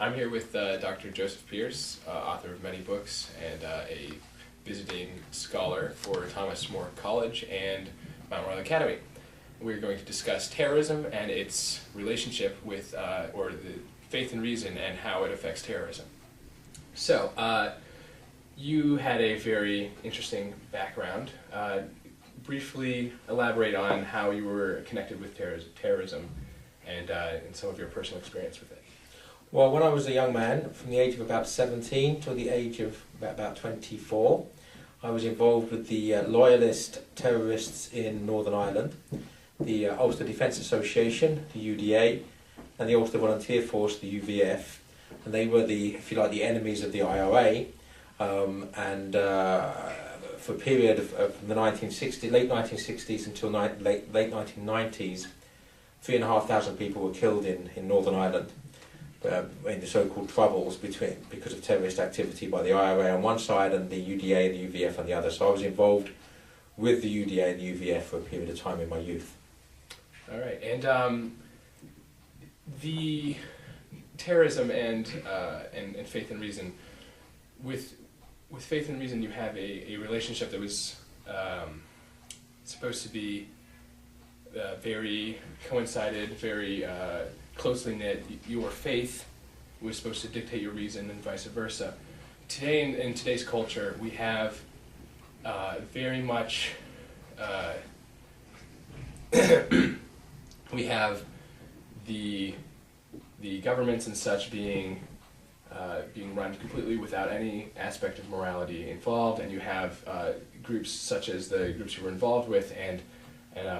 I'm here with Dr. Joseph Pearce, author of many books and a visiting scholar for Thomas More College and Mount Royal Academy. We're going to discuss terrorism and its relationship with, or the faith and reason and how it affects terrorism. So, you had a very interesting background. Briefly elaborate on how you were connected with terrorism and some of your personal experience with it. Well, when I was a young man, from the age of about 17 to the age of about 24, I was involved with the loyalist terrorists in Northern Ireland, the Ulster Defence Association, the UDA, and the Ulster Volunteer Force, the UVF. And they were the, if you like, the enemies of the IRA. For a period of the late 1960s until late 1990s, 3,500 people were killed in Northern Ireland. In the so-called Troubles because of terrorist activity by the IRA on one side and the UDA and the UVF on the other. So I was involved with the UDA and the UVF for a period of time in my youth. All right, and the terrorism and faith and reason. With faith and reason, you have a relationship that was supposed to be very coincided, very closely knit. Your faith was supposed to dictate your reason and vice versa. Today, in today's culture, we have very much we have the governments and such being run completely without any aspect of morality involved, and you have groups such as the groups you were involved with and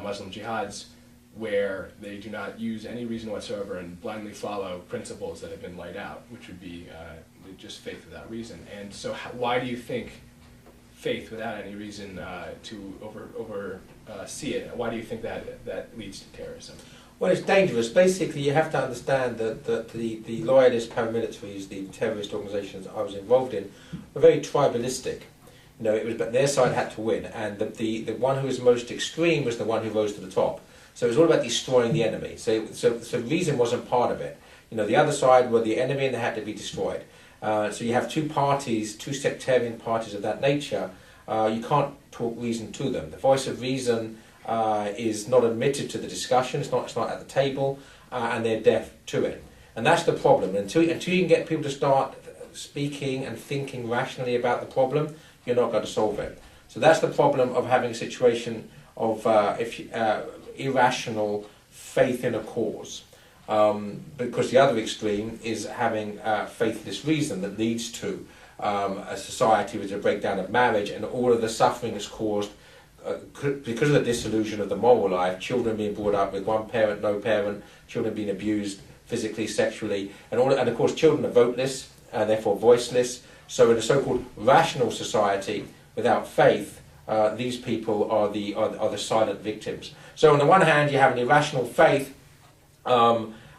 Muslim jihads, where they do not use any reason whatsoever and blindly follow principles that have been laid out, which would be just faith without reason. And so why do you think faith without any reason to see it, why do you think that leads to terrorism? Well, it's dangerous. Basically, you have to understand that the loyalist paramilitaries, the terrorist organisations I was involved in, were very tribalistic. You know, but their side had to win, and the one who was most extreme was the one who rose to the top. So it was all about destroying the enemy. So reason wasn't part of it. You know, the other side were the enemy and they had to be destroyed. So you have two parties, two sectarian parties of that nature. You can't talk reason to them. The voice of reason is not admitted to the discussion. It's not at the table, and they're deaf to it. And that's the problem. Until you can get people to start speaking and thinking rationally about the problem, you're not going to solve it. So that's the problem of having a situation of irrational faith in a cause, because the other extreme is having faithless reason that leads to a society with a breakdown of marriage, and all of the suffering is caused because of the disillusion of the moral life, children being brought up with one parent, no parent, children being abused physically, sexually, and of course children are voteless, therefore voiceless. So in a so-called rational society without faith, these people are the silent victims. So on the one hand, you have an irrational faith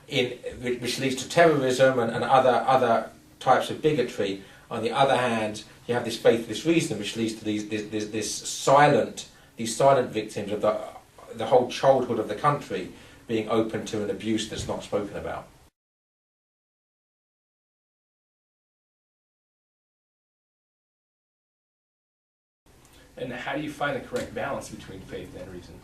which leads to terrorism and other types of bigotry. On the other hand, you have this faithless reason which leads to these silent victims of the whole childhood of the country being open to an abuse that's not spoken about. And how do you find the correct balance between faith and reason?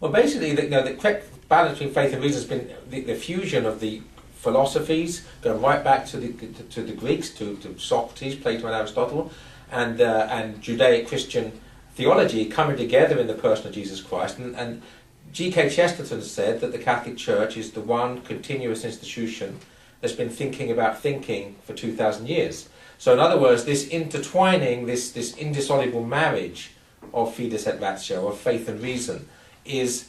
Well, basically, the correct balance between faith and reason has been the fusion of the philosophies, going right back to the Greeks, to Socrates, Plato and Aristotle, and Judaic Christian theology coming together in the person of Jesus Christ. And G.K. Chesterton said that the Catholic Church is the one continuous institution that's been thinking about thinking for 2,000 years. So in other words, this intertwining, this indissoluble marriage of fides et ratio, of faith and reason, is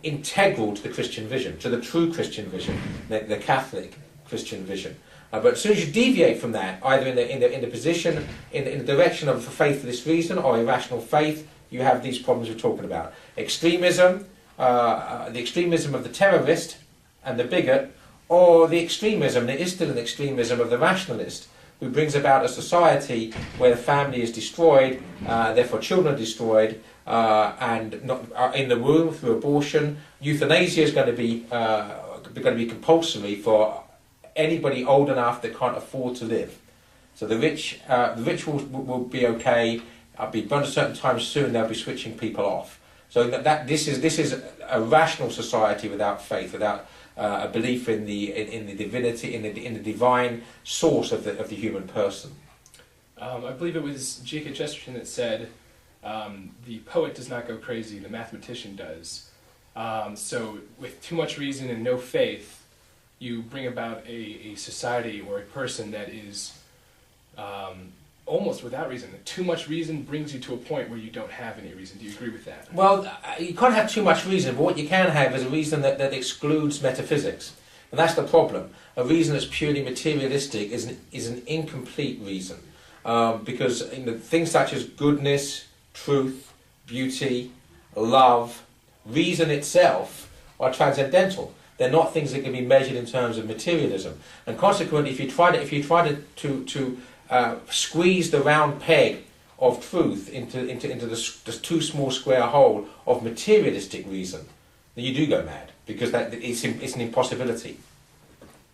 integral to the Christian vision, to the true Christian vision, the Catholic Christian vision. But as soon as you deviate from that, either in the position, in the direction of faithless reason or irrational faith, you have these problems we're talking about. Extremism, the extremism of the terrorist and the bigot, or the extremism, there is still an extremism of the rationalist, who brings about a society where the family is destroyed, therefore children are destroyed, and not in the womb through abortion. Euthanasia is going to be compulsory for anybody old enough that can't afford to live. So the rich will be okay. But at a certain time soon they'll be switching people off. So this is a rational society without faith, without a belief in the divinity, in the divine source of the human person. I believe it was G.K. Chesterton that said, the poet does not go crazy, the mathematician does. So with too much reason and no faith, you bring about a society or a person that is almost without reason. Too much reason brings you to a point where you don't have any reason. Do you agree with that? Well, you can't have too much reason, but what you can have is a reason that excludes metaphysics. And that's the problem. A reason that's purely materialistic is an incomplete reason. Because things such as goodness, truth, beauty, love, reason itself are transcendental. They're not things that can be measured in terms of materialism. And consequently, if you try to squeeze the round peg of truth into the too small square hole of materialistic reason, then you do go mad, because it's an impossibility.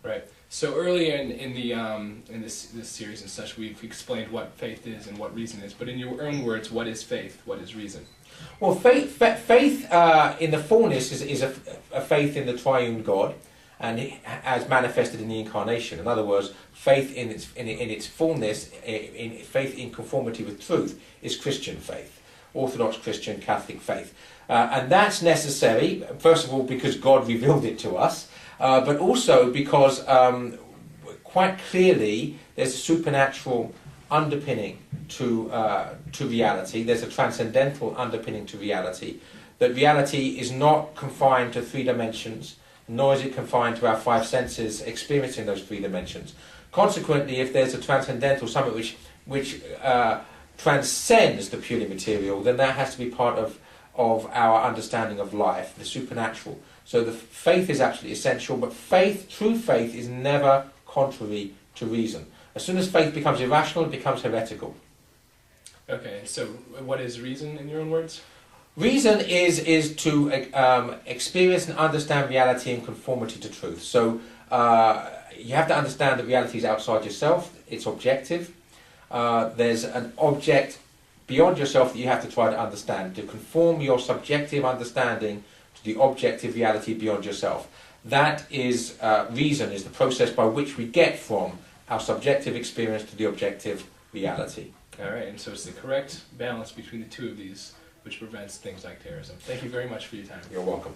Right. So earlier in this series and such, we've explained what faith is and what reason is. But in your own words, what is faith? What is reason? Well, faith in the fullness is a faith in the triune God, and as manifested in the incarnation. In other words, faith in its fullness, faith in conformity with truth, is Christian faith, Orthodox Christian Catholic faith, and that's necessary. First of all, because God revealed it to us, but also because quite clearly there's a supernatural underpinning to reality. There's a transcendental underpinning to reality. That reality is not confined to 3 dimensions, nor is it confined to our 5 senses experiencing those 3 dimensions. Consequently, if there's a transcendental, something which transcends the purely material, then that has to be part of our understanding of life, the supernatural. So the faith is absolutely essential, but true faith is never contrary to reason. As soon as faith becomes irrational, it becomes heretical. Okay, so what is reason in your own words? Reason is to experience and understand reality in conformity to truth. So you have to understand that reality is outside yourself, it's objective. There's an object beyond yourself that you have to try to understand, to conform your subjective understanding to the objective reality beyond yourself. That is, reason is the process by which we get from our subjective experience to the objective reality. All right, and so it's the correct balance between the two of these which prevents things like terrorism. Thank you very much for your time. You're welcome.